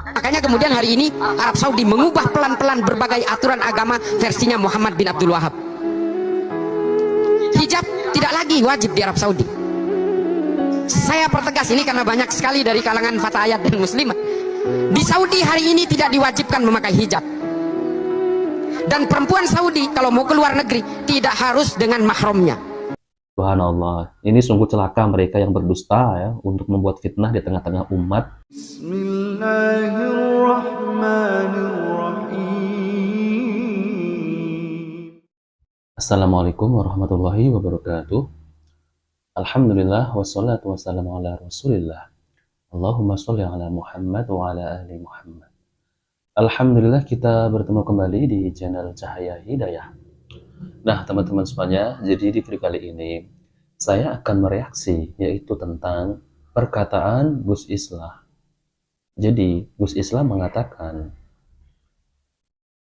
Makanya kemudian hari ini Arab Saudi mengubah pelan-pelan berbagai aturan agama versinya Muhammad bin Abdul Wahab. Hijab tidak lagi wajib di Arab Saudi. Saya pertegas ini karena banyak sekali dari kalangan fatayat dan muslimah. Di Saudi hari ini tidak diwajibkan memakai hijab. Dan perempuan Saudi kalau mau keluar negeri tidak harus dengan mahramnya. Subhanallah, ini sungguh celaka mereka yang berdusta ya untuk membuat fitnah di tengah-tengah umat. Bismillahirrahmanirrahim. Assalamualaikum warahmatullahi wabarakatuh. Alhamdulillah wassalatu wassalamu ala Rasulillah. Allahumma sholli ala Muhammad wa ala ali Muhammad. Alhamdulillah kita bertemu kembali di channel Cahaya Hidayah. Nah teman-teman semuanya, jadi di video kali ini saya akan mereaksi yaitu tentang perkataan Gus Islah. Jadi Gus Islah mengatakan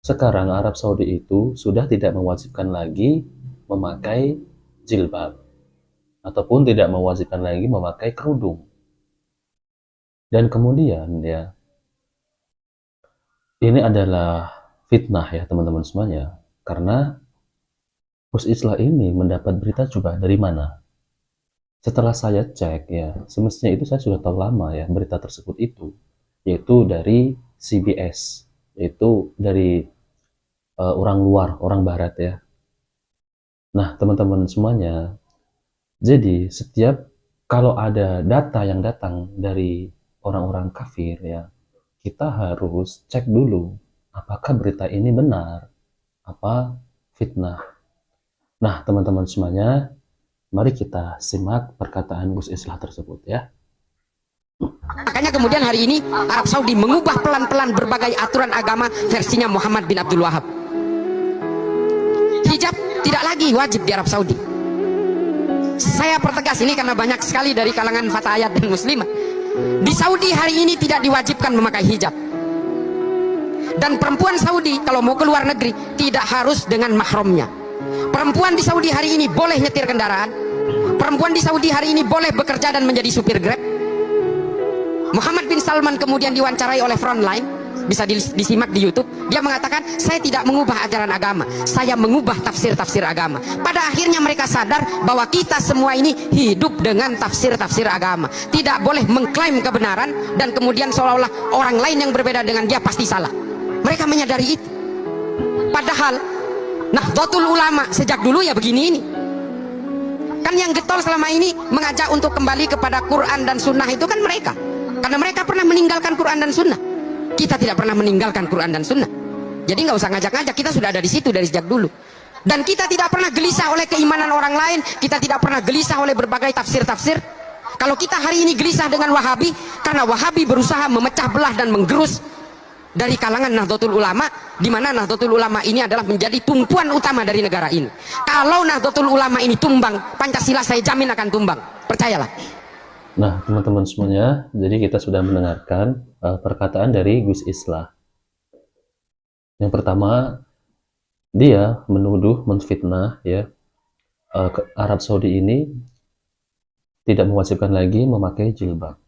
sekarang Arab Saudi itu sudah tidak mewajibkan lagi memakai jilbab ataupun tidak mewajibkan lagi memakai kerudung. Dan kemudian ya, ini adalah fitnah ya teman-teman semuanya, karena Gus Islah ini mendapat berita coba dari mana? Setelah saya cek ya, semestinya itu saya sudah tahu lama ya berita tersebut itu, yaitu dari CBS, yaitu dari orang luar, orang barat ya. Nah teman-teman semuanya, jadi setiap kalau ada data yang datang dari orang-orang kafir ya, kita harus cek dulu apakah berita ini benar, apa fitnah. Nah, teman-teman semuanya, mari kita simak perkataan Gus Islah tersebut ya. Makanya kemudian hari ini Arab Saudi mengubah pelan-pelan berbagai aturan agama versinya Muhammad bin Abdul Wahab. Hijab tidak lagi wajib di Arab Saudi. Saya pertegas ini karena banyak sekali dari kalangan fatayat dan muslimah. Di Saudi hari ini tidak diwajibkan memakai hijab. Dan perempuan Saudi kalau mau keluar negeri tidak harus dengan mahramnya. Perempuan di Saudi hari ini boleh nyetir kendaraan. Perempuan di Saudi hari ini boleh bekerja dan menjadi supir Grab. Muhammad bin Salman kemudian diwawancarai oleh Frontline, bisa disimak di YouTube. Dia mengatakan, saya tidak mengubah ajaran agama, saya mengubah tafsir-tafsir agama. Pada akhirnya mereka sadar bahwa kita semua ini hidup dengan tafsir-tafsir agama. Tidak boleh mengklaim kebenaran dan kemudian seolah-olah orang lain yang berbeda dengan dia pasti salah. Mereka menyadari itu. Padahal Nahdlatul Ulama sejak dulu ya begini ini. Kan yang getol selama ini mengajak untuk kembali kepada Quran dan Sunnah itu kan mereka. Karena mereka pernah meninggalkan Quran dan Sunnah. Kita tidak pernah meninggalkan Quran dan Sunnah. Jadi nggak usah ngajak-ngajak, kita sudah ada di situ dari sejak dulu. Dan kita tidak pernah gelisah oleh keimanan orang lain. Kita tidak pernah gelisah oleh berbagai tafsir-tafsir. Kalau kita hari ini gelisah dengan Wahabi, karena Wahabi berusaha memecah belah dan menggerus dari kalangan Nahdlatul Ulama, di mana Nahdlatul Ulama ini adalah menjadi tumpuan utama dari negara ini. Kalau Nahdlatul Ulama ini tumbang, Pancasila saya jamin akan tumbang, percayalah. Nah teman-teman semuanya, jadi kita sudah mendengarkan perkataan dari Gus Islah. Yang pertama, dia menuduh, menfitnah ya, Arab Saudi ini tidak mewajibkan lagi memakai jilbab.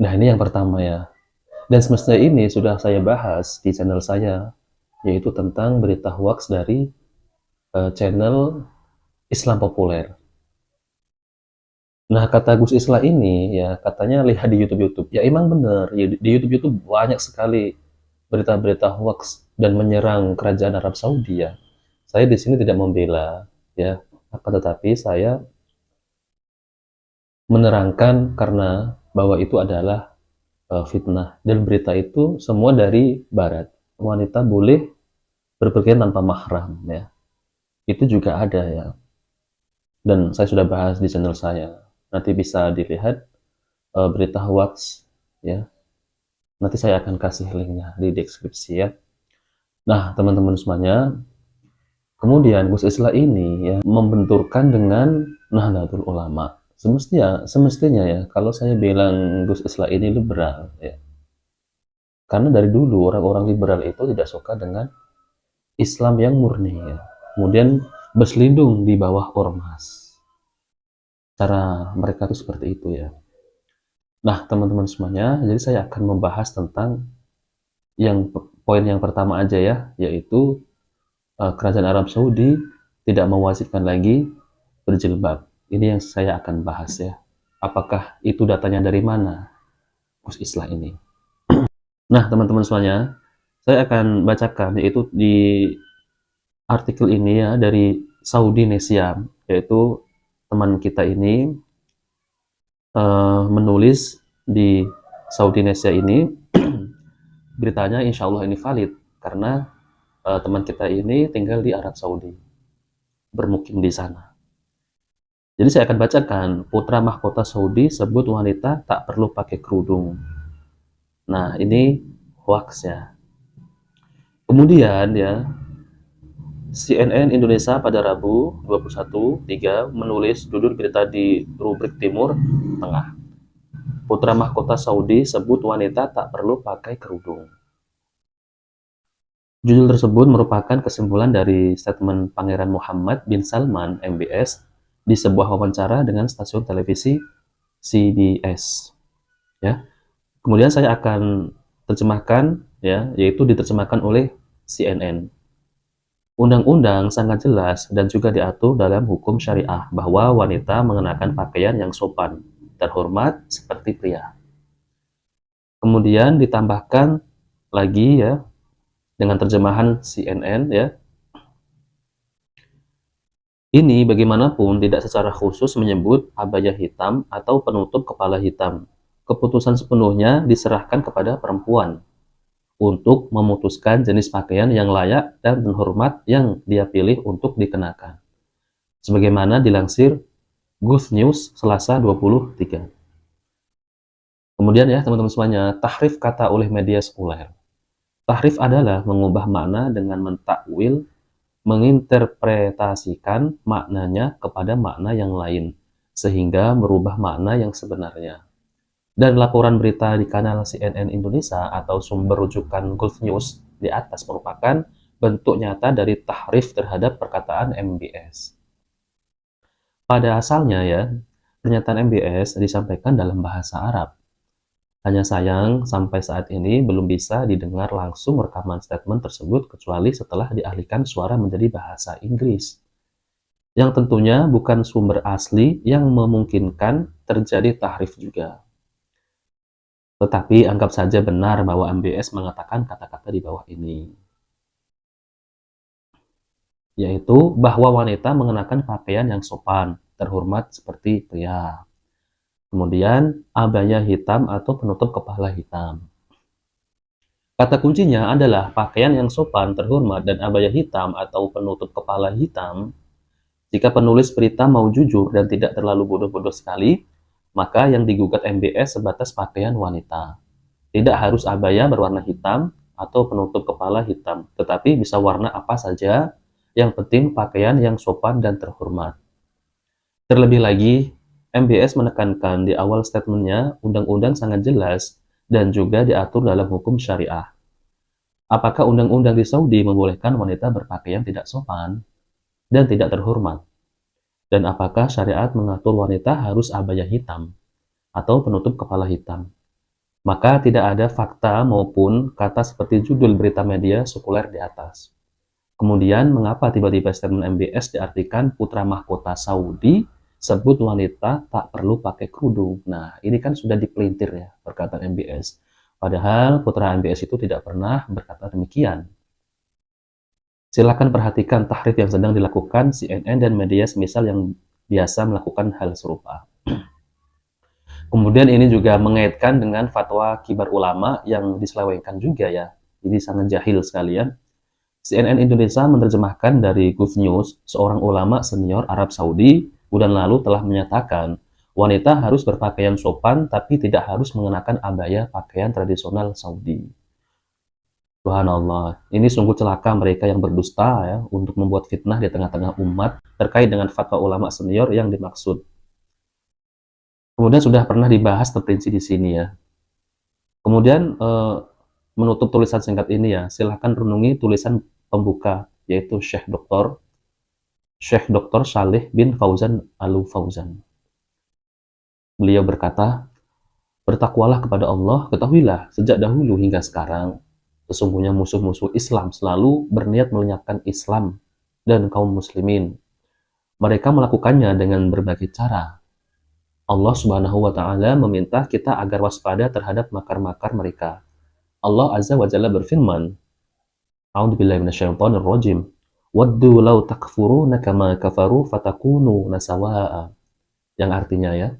Nah ini yang pertama ya. Dan semestinya ini sudah saya bahas di channel saya, yaitu tentang berita hoax dari channel Islam Populer. Nah kata Gus Islah ini ya, katanya lihat di YouTube. Ya emang benar, ya, di YouTube banyak sekali berita-berita hoax dan menyerang kerajaan Arab Saudi ya. Saya di sini tidak membela ya, tetapi saya menerangkan karena bahwa itu adalah fitnah, dan berita itu semua dari barat. Wanita boleh berpergian tanpa mahram ya, itu juga ada ya, dan saya sudah bahas di channel saya. Nanti bisa dilihat berita hoax ya, nanti saya akan kasih linknya di deskripsi ya. Nah teman-teman semuanya, kemudian Gus Islah ini ya membenturkan dengan Nahdlatul Ulama. Semestinya ya, kalau saya bilang Gus Islah ini liberal ya, karena dari dulu orang-orang liberal itu tidak suka dengan Islam yang murni ya, kemudian berselindung di bawah ormas. Cara mereka itu seperti itu ya. Nah, teman-teman semuanya, jadi saya akan membahas tentang poin yang pertama aja ya, yaitu Kerajaan Arab Saudi tidak mewajibkan lagi berjilbab. Ini yang saya akan bahas ya. Apakah itu datanya dari mana? Gus Islah ini. Nah, teman-teman semuanya, saya akan bacakan yaitu di artikel ini ya dari Saudi Nesia, yaitu teman kita ini menulis di Saudi Nesia ini beritanya insya Allah ini valid karena teman kita ini tinggal di Arab Saudi, bermukim di sana. Jadi saya akan bacakan, putra mahkota Saudi sebut wanita tak perlu pakai kerudung. Nah, ini hoax ya. Kemudian ya, CNN Indonesia pada Rabu 21/3 menulis judul berita di rubrik Timur Tengah. Putra mahkota Saudi sebut wanita tak perlu pakai kerudung. Judul tersebut merupakan kesimpulan dari statement Pangeran Muhammad bin Salman MBS di sebuah wawancara dengan stasiun televisi CBS. Ya. Kemudian saya akan terjemahkan ya, yaitu diterjemahkan oleh CNN. Undang-undang sangat jelas dan juga diatur dalam hukum syariah bahwa wanita mengenakan pakaian yang sopan, terhormat seperti pria. Kemudian ditambahkan lagi ya dengan terjemahan CNN ya. Ini bagaimanapun tidak secara khusus menyebut abaya hitam atau penutup kepala hitam. Keputusan sepenuhnya diserahkan kepada perempuan untuk memutuskan jenis pakaian yang layak dan terhormat yang dia pilih untuk dikenakan. Sebagaimana dilansir Good News Selasa 23. Kemudian ya teman-teman semuanya, tahrif kata oleh media sekuler. Tahrif adalah mengubah makna dengan mentakwil, menginterpretasikan maknanya kepada makna yang lain, sehingga merubah makna yang sebenarnya. Dan laporan berita di kanal CNN Indonesia atau sumber rujukan Gulf News di atas merupakan bentuk nyata dari tahrif terhadap perkataan MBS. Pada asalnya ya, pernyataan MBS disampaikan dalam bahasa Arab. Hanya sayang, sampai saat ini belum bisa didengar langsung rekaman statement tersebut kecuali setelah dialihkan suara menjadi bahasa Inggris. Yang tentunya bukan sumber asli yang memungkinkan terjadi tahrif juga. Tetapi anggap saja benar bahwa MBS mengatakan kata-kata di bawah ini. Yaitu bahwa wanita mengenakan pakaian yang sopan, terhormat seperti pria. Kemudian abaya hitam atau penutup kepala hitam. Kata kuncinya adalah pakaian yang sopan, terhormat, dan abaya hitam atau penutup kepala hitam. Jika penulis berita mau jujur dan tidak terlalu bodoh-bodoh sekali, maka yang digugat MBS sebatas pakaian wanita. Tidak harus abaya berwarna hitam atau penutup kepala hitam, tetapi bisa warna apa saja, yang penting pakaian yang sopan dan terhormat. Terlebih lagi, MBS menekankan di awal statementnya, undang-undang sangat jelas dan juga diatur dalam hukum syariah. Apakah undang-undang di Saudi membolehkan wanita berpakaian tidak sopan dan tidak terhormat? Dan apakah syariat mengatur wanita harus abaya hitam atau penutup kepala hitam? Maka tidak ada fakta maupun kata seperti judul berita media sekuler di atas. Kemudian, mengapa tiba-tiba statement MBS diartikan putra mahkota Saudi sebut wanita tak perlu pakai kerudung? Nah, ini kan sudah dipelintir ya perkataan MBS. Padahal putra MBS itu tidak pernah berkata demikian. Silakan perhatikan tahrif yang sedang dilakukan CNN dan media semisal yang biasa melakukan hal serupa. Kemudian ini juga mengaitkan dengan fatwa kibar ulama yang diselewengkan juga ya. Jadi sangat jahil sekalian. CNN Indonesia menerjemahkan dari Gulf News, seorang ulama senior Arab Saudi bulan lalu telah menyatakan wanita harus berpakaian sopan tapi tidak harus mengenakan abaya pakaian tradisional Saudi. Subhanallah, ini sungguh celaka mereka yang berdusta ya untuk membuat fitnah di tengah-tengah umat terkait dengan fatwa ulama senior yang dimaksud. Kemudian sudah pernah dibahas terperinci di sini ya. Kemudian menutup tulisan singkat ini ya, silahkan renungi tulisan pembuka yaitu Syekh Dr. Saleh bin Fauzan Al Fauzan. Beliau berkata, Bertakwalah kepada Allah, ketahuilah sejak dahulu hingga sekarang, sesungguhnya musuh-musuh Islam selalu berniat melenyapkan Islam dan kaum muslimin. Mereka melakukannya dengan berbagai cara. Allah Subhanahu wa Ta'ala meminta kita agar waspada terhadap makar-makar mereka. Allah Azza wa Jalla berfirman, A'udzubillahi minasyaitonir rajim. Waddu law takfuruna kama kafaru fatakunu nasawa'a. Yang artinya ya,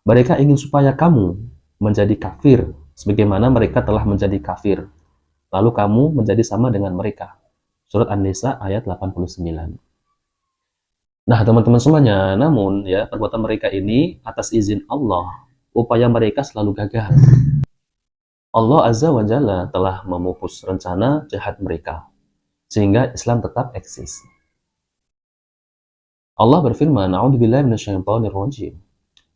mereka ingin supaya kamu menjadi kafir sebagaimana mereka telah menjadi kafir. Lalu kamu menjadi sama dengan mereka. Surat An-Nisa ayat 89. Nah, teman-teman semuanya, namun ya, perbuatan mereka ini atas izin Allah, upaya mereka selalu gagal. Allah Azza wa Jalla telah memupus rencana jahat mereka, sehingga Islam tetap eksis. Allah berfirman, A'udzubillahi minasyaitonir rajim.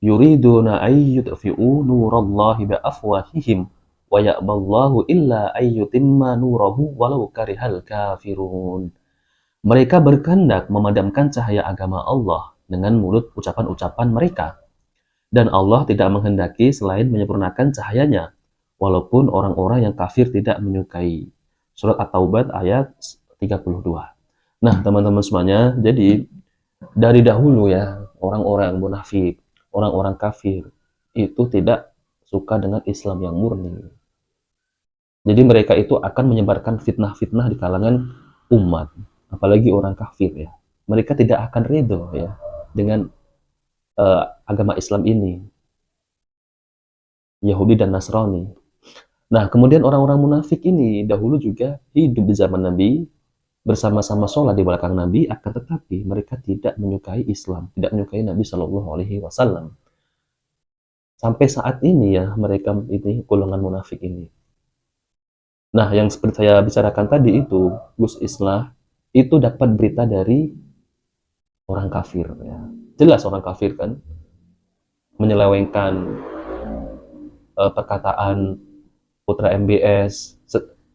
Yuriduna ayyudfi'u nurallahi biafwahihim wa ya'ballahu illa ayyutimma nurahu walau karihal kafirun. Mereka berkehendak memadamkan cahaya agama Allah dengan mulut ucapan-ucapan mereka. Dan Allah tidak menghendaki selain menyempurnakan cahayanya, walaupun orang-orang yang kafir tidak menyukai. Surat At-Taubah ayat 32. Nah, teman-teman semuanya, jadi dari dahulu ya, orang-orang munafik, orang-orang kafir, itu tidak suka dengan Islam yang murni. Jadi mereka itu akan menyebarkan fitnah-fitnah di kalangan umat, apalagi orang kafir ya. Mereka tidak akan ridho ya dengan agama Islam ini, Yahudi dan Nasrani. Nah, kemudian orang-orang munafik ini dahulu juga hidup di zaman Nabi, bersama-sama sholat di belakang Nabi, akan tetapi mereka tidak menyukai Islam, tidak menyukai Nabi Shallallahu Alaihi Wasallam. Sampai saat ini ya, mereka ini golongan munafik ini. Nah, yang seperti saya bicarakan tadi itu, Gus Islah itu dapat berita dari orang kafir ya. Jelas orang kafir kan menyelewengkan perkataan Putra MBS.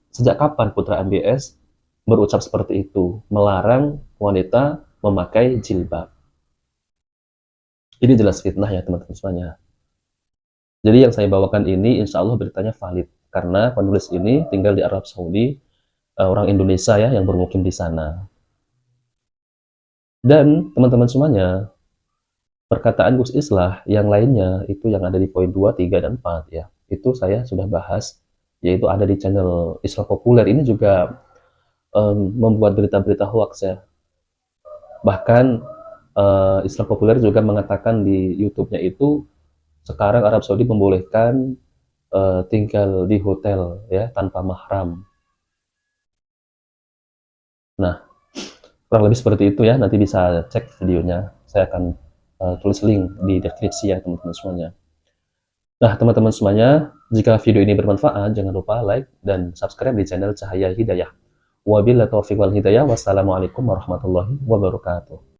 Sejak kapan Putra MBS berucap seperti itu, melarang wanita memakai jilbab? Ini jelas fitnah ya teman-teman semuanya. Jadi yang saya bawakan ini insya Allah beritanya valid, karena penulis ini tinggal di Arab Saudi, orang Indonesia ya yang bermukim di sana. Dan teman-teman semuanya, perkataan Gus Islah yang lainnya itu yang ada di poin 2, 3, dan 4 ya, itu saya sudah bahas, yaitu ada di channel Islam Populer. Ini juga membuat berita-berita hoax ya. Bahkan Islam Populer juga mengatakan di YouTube-nya itu sekarang Arab Saudi membolehkan tinggal di hotel ya tanpa mahram. Nah, kurang lebih seperti itu ya. Nanti bisa cek videonya. Saya akan tulis link di deskripsi ya teman-teman semuanya. Nah, teman-teman semuanya, jika video ini bermanfaat, jangan lupa like dan subscribe di channel Cahaya Hidayah. Wabillahi taufiq wal hidayah. Wassalamualaikum warahmatullahi wabarakatuh.